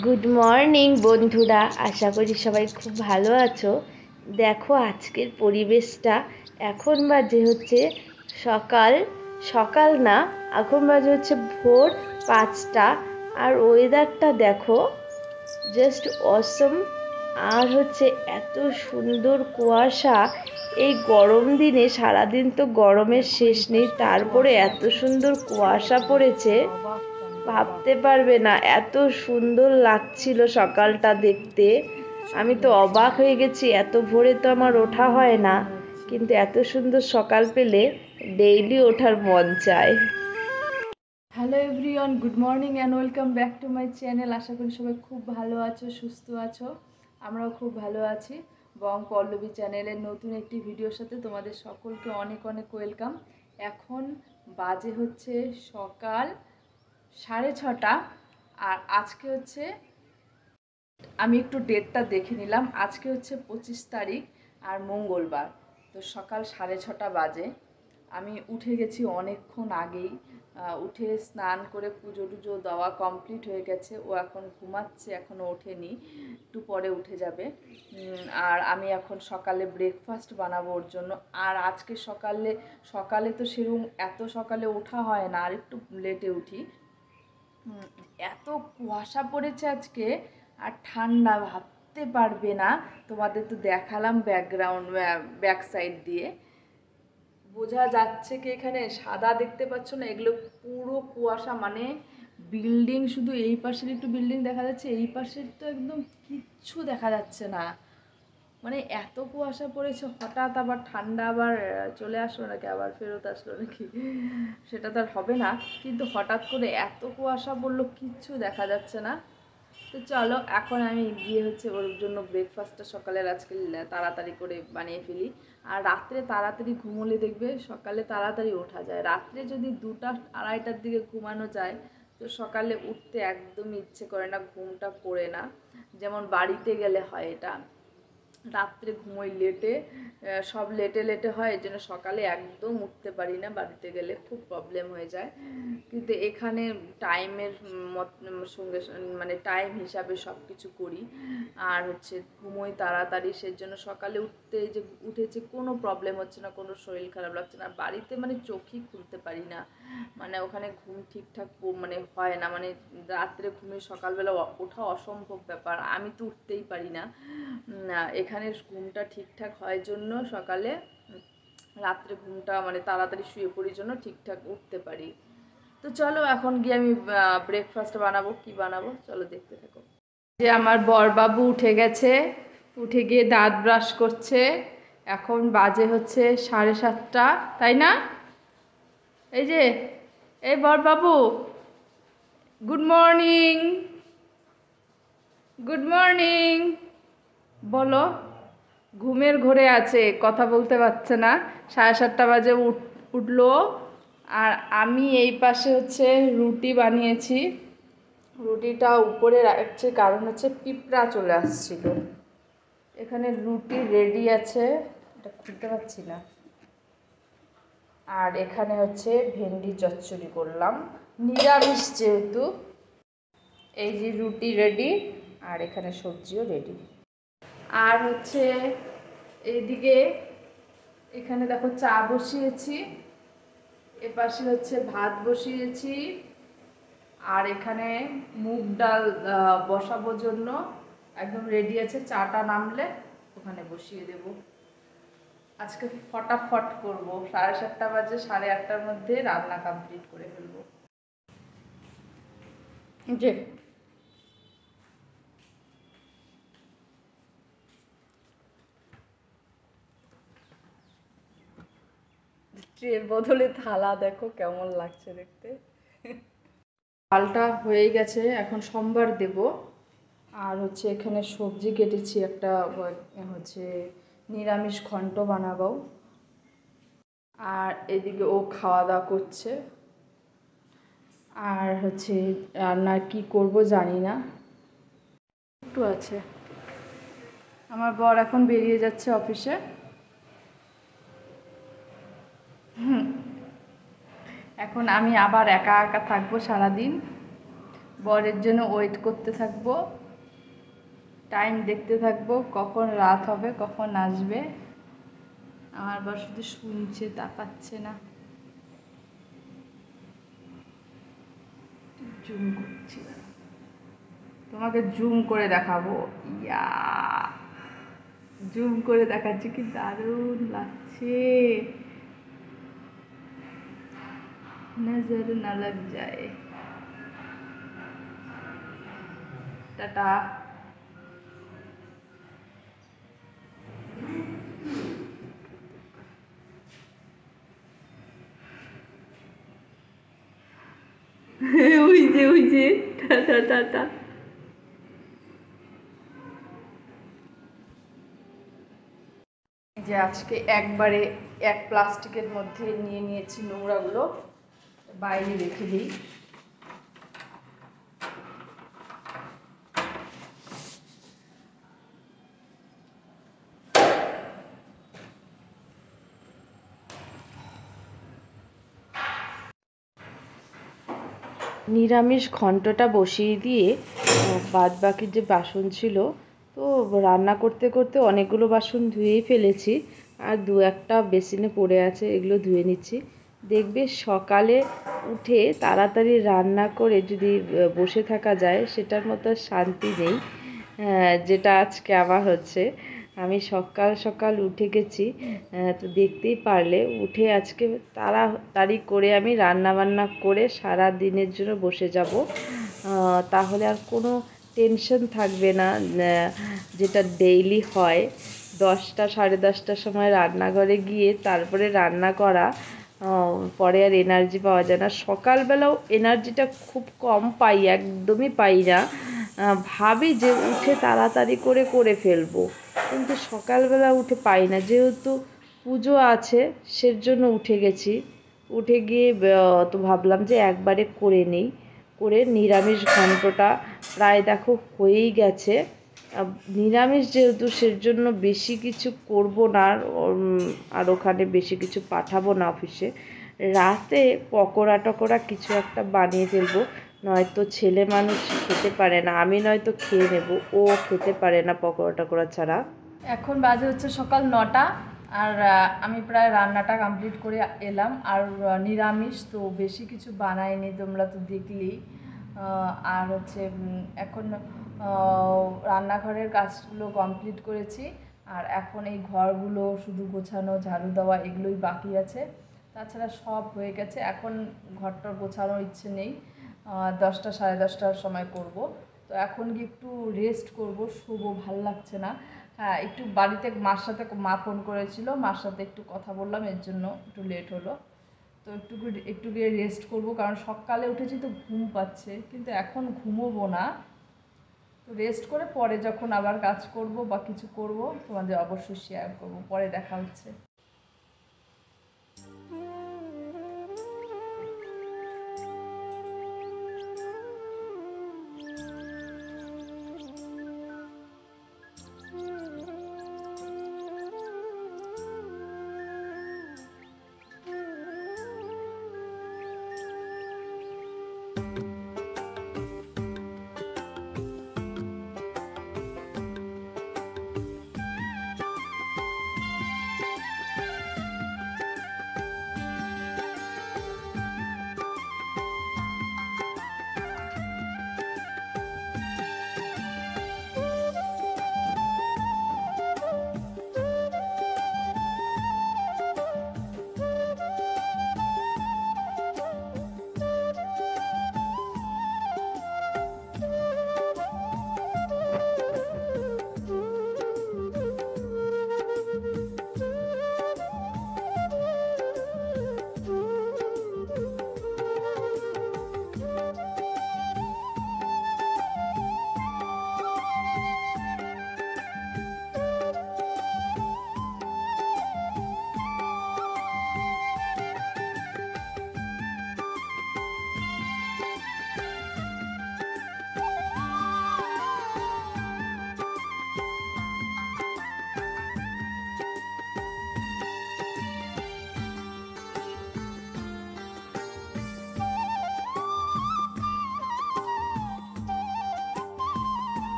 Good morning বন্ধুরা, আশা করি সবাই খুব ভালো আছো। দেখো আজকের পরিবেশটা, এখন বাজে হচ্ছে সকাল সকাল না, এখন বাজে হচ্ছে ভোর 5টা। আর ওয়েদারটা দেখো, জাস্ট অসম। আর হচ্ছে এত সুন্দর কুয়াশা। এই গরম দিনে সারাদিন তো গরমের শেষ নেই, তারপরে এত সুন্দর কুয়াশা পড়েছে, ভাবতে পারবে না এত সুন্দর লাগছিল সকালটা দেখতে। আমি তো অবাক হয়ে গেছি, এত ভোরে তো আমার ওঠা হয় না, কিন্তু এত সুন্দর সকাল পেলে ডেইলি ওঠার মন চায়। Hello everyone, good morning and welcome back to my channel. আশা করি সবাই খুব ভালো আছো, সুস্থ আছো। আমরাও খুব ভালো আছি। বং পল্লবী চ্যানেলের নতুন একটি ভিডিওর সাথে তোমাদের সকলকে অনেক অনেক ওয়েলকাম। এখন বাজে হচ্ছে সকাল 6:30। আর আজকে হচ্ছে, আমি একটু ডেটটা দেখে নিলাম, আজকে হচ্ছে 25 তারিখ আর মঙ্গলবার। তো সকাল 6:30 বাজে। আমি উঠে গেছি অনেকক্ষণ আগেই। উঠে স্নান করে পুজো টুজো দেওয়া কমপ্লিট হয়ে গেছে। ও এখন ঘুমাচ্ছে, এখনও ওঠেনি, একটু পরে উঠে যাবে। আর আমি এখন সকালে ব্রেকফাস্ট বানাবো ওর জন্য। আর আজকে সকালে তো সেরকম এত সকালে ওঠা হয় না, আর একটু লেটে উঠি। এত কুয়াশা পড়েছে আজকে, আর ঠান্ডা ভাবতে পারবে না। তোমাদের তো দেখালাম ব্যাক সাইড দিয়ে, বোঝা যাচ্ছে কি এখানে সাদা দেখতে পাচ্ছ না, এগুলো পুরো কুয়াশা। মানে বিল্ডিং, শুধু এই পাশের একটু বিল্ডিং দেখা যাচ্ছে, এই পাশের তো একদম কিচ্ছু দেখা যাচ্ছে না। মানে এত কুয়াশা পড়েছে, হঠাৎ আবার ঠান্ডা আবার চলে আসলো নাকি, আবার ফেরত আসলো নাকি সেটা তো আর হবে না। কিন্তু হঠাৎ করে এত কুয়াশা পড়লো, কিচ্ছু দেখা যাচ্ছে না। তো চলো এখন আমি গিয়ে হচ্ছে ওর জন্য ব্রেকফাস্টটা সকালের আজকে তাড়াতাড়ি করে বানিয়ে ফেলি। আর রাত্রে তাড়াতাড়ি ঘুমোলে দেখবে সকালে তাড়াতাড়ি ওঠা যায়। রাত্রে যদি 2টা 2:30টার দিকে ঘুমানো যায়, তো সকালে উঠতে একদমই ইচ্ছে করে না, ঘুমটা পড়ে না। যেমন বাড়িতে গেলে হয় এটা, রাত্রে ঘুমোই লেটে, সব লেটে লেটে হয়, এই জন্য সকালে একদম উঠতে পারি না, বাড়িতে গেলে খুব প্রবলেম হয়ে যায়। কিন্তু এখানে টাইমের সঙ্গে মানে টাইম হিসাবে সব কিছু করি। আর হচ্ছে ঘুমোই তাড়াতাড়ি, সেজন্য সকালে উঠতে যে উঠেছে কোনো প্রবলেম হচ্ছে না, কোনো শরীর খারাপ লাগছে না। বাড়িতে মানে চোখই খুলতে পারি না, মানে ওখানে ঘুম ঠিকঠাক মানে হয় না। মানে রাত্রে ঘুমিয়ে সকালবেলা ওঠা অসম্ভব ব্যাপার, আমি তো উঠতেই পারি না। এখানে ঘুমটা ঠিকঠাক হয় জন্য সকালে, রাত্রে ঘুমটা মানে তাড়াতাড়ি শুয়ে পড়ির জন্য ঠিকঠাক উঠতে পারি। তো চলো এখন গিয়ে আমি ব্রেকফাস্ট বানাবো। কি বানাবো চলো দেখতে থাকো। যে আমার বরবাবু উঠে গেছে, উঠে গিয়ে দাঁত ব্রাশ করছে। এখন বাজে হচ্ছে 7:30, তাই না? এই যে, এই বরবাবু, গুড মর্নিং, গুড মর্নিং বলো। ঘুমের ঘোরে আছে, কথা বলতে পারছে না। 7:30 বাজে উঠলো। আর আমি এই পাশে হচ্ছে রুটি বানিয়েছি। রুটিটা উপরে রাখছি, কারণ হচ্ছে পিঁপড়া চলে আসছিল। এখানে রুটি রেডি আছে, এটা খুলতে পারছি না। আর এখানে হচ্ছে ভেন্ডি চচ্চড়ি করলাম, নিরামিষ যেহেতু। এই যে রুটি রেডি, আর এখানে সবজিও রেডি। আর হচ্ছে এইদিকে, এখানে দেখো চা বসিয়েছি, এপাশে হচ্ছে ভাত বসিয়েছি। আর এখানে মুগ ডাল বসাবোর জন্য একদম রেডি আছে, চাটা নামলে ওখানে বসিয়ে দেব। আজকে ফটাফট করব, 7:30 বাজে, 8:30টার মধ্যে রান্না কমপ্লিট করে ফেলবো। যে ট্রের বদলে থালা, দেখো কেমন লাগছে দেখতে। ডালটা হয়ে গেছে, এখন সোমবার দেব। আর হচ্ছে এখানে সবজি কেটেছি, একটা হচ্ছে নিরামিষ ঘন্ট বানাবো। আর এদিকে ও খাওয়া দাওয়া করছে। আর হচ্ছে রান্না কি করব জানি না, একটু আছে। আমার বর এখন বেরিয়ে যাচ্ছে অফিসে। এখন আমি আবার একা একা থাকবো সারাদিন। বরের জন্য ওয়েট করতে থাকবো, টাইম দেখতে থাকবো কখন রাত হবে, কখন আসবে। আমার বর শুধু শুনছে, তাকাচ্ছে না। জুম করছি, তোমাকে জুম করে দেখাবো। ইয়া, জুম করে দেখাচ্ছি, কি দারুণ লাগছে। নজর না লাগ যায়। টাটা। ওই যে টাটা টাটা। যে আজকে একবারে এক প্লাস্টিকের মধ্যে নিয়ে নিয়েছি নোংরাগুলো, বাইরে রেখে দিই। নিরামিষ ঘন্টটা বসিয়ে দিয়ে বাদ বাকি যে বাসন ছিল, তো রান্না করতে করতে অনেকগুলো বাসন ধুয়েই ফেলেছি, আর দু একটা বেসিনে পড়ে আছে, এগুলো ধুয়ে নিচ্ছি। দেখবে সকালে উঠে তাড়াতাড়ি রান্না করে যদি বসে থাকা যায়, সেটার মতো শান্তি নেই, যেটা আজকে আমার হচ্ছে। আমি সকাল সকাল উঠে গেছি, তো দেখতেই পারলে, উঠে আজকে তাড়াতাড়ি করে আমি রান্না বান্না করে সারা দিনের জন্য বসে যাব। তাহলে আর কোনো টেনশন থাকবে না, যেটা ডেইলি হয় 10টা 10:30টার সময় রান্নাঘরে গিয়ে তারপরে রান্না করা। পরে আর এনার্জি পাওয়া যায় না। সকালবেলাও এনার্জিটা খুব কম পাই, একদমই পাই না। ভাবি যে উঠে তাড়াতাড়ি করে করে ফেলবো, কিন্তু সকালবেলা উঠে পাই না। যেহেতু পুজো আছে, সেজন্য উঠে গেছি। উঠে গিয়ে তো ভাবলাম যে একবারে করে নিই। করে নিরামিষ ঘন্টটা প্রায় দেখো হয়েই গেছে। নিরামিষ যেহেতু, সেজন্য বেশি কিছু করব না, আর ওখানে বেশি কিছু পাঠাবো না অফিসে। রাতে পকোড়া টকোড়া কিছু একটা বানিয়ে ফেলবো, নয়তো ছেলে মানুষ খেতে পারে না। আমি নয়তো খেয়ে নেব, ও খেতে পারে না পকোড়া টকোড়া ছাড়া। এখন বাজে হচ্ছে সকাল 9টা, আর আমি প্রায় রান্নাটা কমপ্লিট করে এলাম। আর নিরামিষ তো বেশি কিছু বানাইনি, তোমরা তো দেখলেই। আর হচ্ছে এখন রান্নাঘরের কাজগুলো কমপ্লিট করেছি, আর এখন এই ঘরগুলো শুধু গোছানো, ঝাড়ু দেওয়া, এগুলোই বাকি আছে। তাছাড়া সব হয়ে গেছে। এখন ঘরটা গোছানোর ইচ্ছে নেই, 10টা 10:30টার সময় করব। তো এখন গিয়ে একটু রেস্ট করব, শোবো, ভাল লাগছে না। হ্যাঁ, একটু বাড়িতে মার সাথে, মা ফোন করেছিল, মার সাথে একটু কথা বললাম, এর জন্য একটু লেট হলো। তো একটু গিয়ে রেস্ট করব, কারণ সকালে উঠেছি তো ঘুম পাচ্ছে, কিন্তু এখন ঘুমোবো না। তো রেস্ট করে পরে যখন আবার কাজ করব বা কিছু করব, তোমাদের অবশ্যই শেয়ার করব। পরে দেখা হচ্ছে।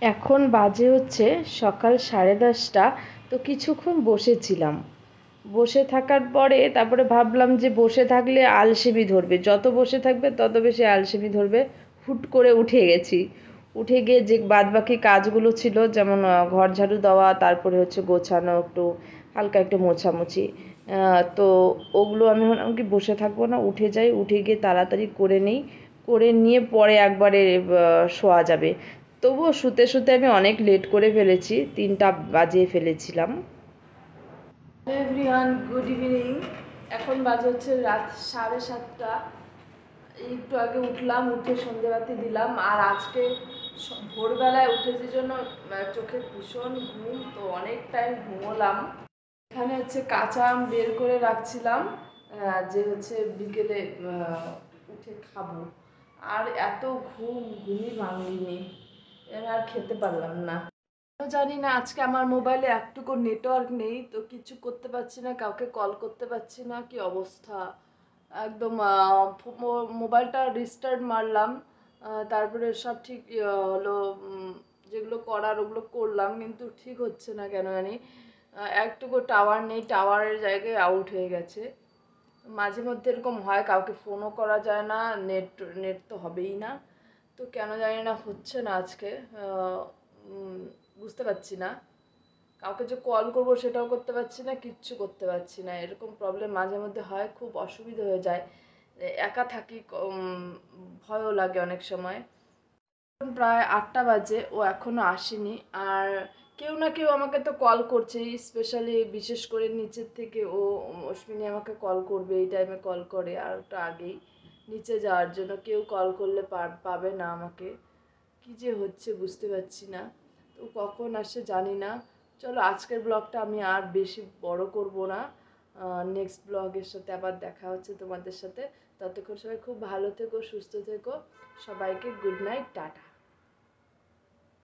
এখন বাজে হচ্ছে সকাল 10:30। তো কিছুক্ষণ বসেছিলাম, বসে থাকার পরে তারপরে ভাবলাম যে বসে থাকলে আলসেমি ধরবে, যত বসে থাকবে তত বেশি আলসেমি ধরবে। হুট করে উঠে গেছি, উঠে গিয়ে যে বাদবাকি কাজগুলো ছিল, যেমন ঘর ঝাড়ু দেওয়া, তারপরে হচ্ছে গোছানো, একটু হালকা একটু মোছামুছি, তো ওগুলো আমি ভাবলাম কি বসে থাকবো না, উঠে যাই, উঠে গিয়ে তাড়াতাড়ি করে নিই, করে নিয়ে পরে একবারে শোয়া যাবে। তবুও শুতে শুতে আমি অনেক লেট করে ফেলেছি, 3টা বাজিয়ে ফেলেছিলাম। Hello everyone, good evening. এখন বাজে হচ্ছে রাত 7:30। একটু আগে উঠলাম, উঠে সন্ধেবাতি দিলাম। আর আজকে ভোরবেলায় উঠে যে জন্য চোখে ভীষণ ঘুম, তো অনেক টাইম ঘুমোলাম। এখানে হচ্ছে কাঁচা আম বের করে রাখছিলাম, যে হচ্ছে বিকেলে উঠে খাবো। আর এত ঘুমই ভাঙিনি, আর খেতে পারলাম না। জানি না, আজকে আমার মোবাইলে একটুকু নেটওয়ার্ক নেই, তো কিছু করতে পারছি না, কাউকে কল করতে পারছি না। কি অবস্থা একদম! মোবাইলটা রিস্টার্ট মারলাম, তারপরে সব ঠিক হলো। যেগুলো করার ওগুলো করলাম, কিন্তু ঠিক হচ্ছে না কেন জানি। একটুকু টাওয়ার নেই, টাওয়ারের জায়গায় আউট হয়ে গেছে। মাঝে মধ্যে এরকম হয়, কাউকে ফোনও করা যায় না, নেট নেট তো হবেই না। তো কেন জানি না হচ্ছে না আজকে, বুঝতে পারছি না। কাউকে যে কল করব সেটাও করতে পারছি না, কিচ্ছু করতে পারছি না। এরকম প্রবলেম মাঝে মধ্যে হয়, খুব অসুবিধা হয়ে যায়। একা থাকি, ভয়ও লাগে অনেক সময়। এখন প্রায় 8টা বাজে, ও এখনো আসেনি। আর কেউ না কেউ আমাকে তো কল করছেই, স্পেশালি বিশেষ করে নিচের থেকে অশ্বিনী আমাকে কল করবে, এই টাইমে কল করে। আর ওটা আগেই নিচে যাওয়ার জন্য, কেউ কল করলে পাবে না আমাকে। কি যে হচ্ছে বুঝতে পারছি না, তো কখন আসে জানি না। চলো, আজকের ব্লগটা আমি আর বেশি বড় করব না। নেক্সট ব্লগের সাথে আবার দেখা হচ্ছে তোমাদের সাথে। ততক্ষণ সবাই খুব ভালো থেকো, সুস্থ থেকো। সবাইকে গুড নাইট, টাটা।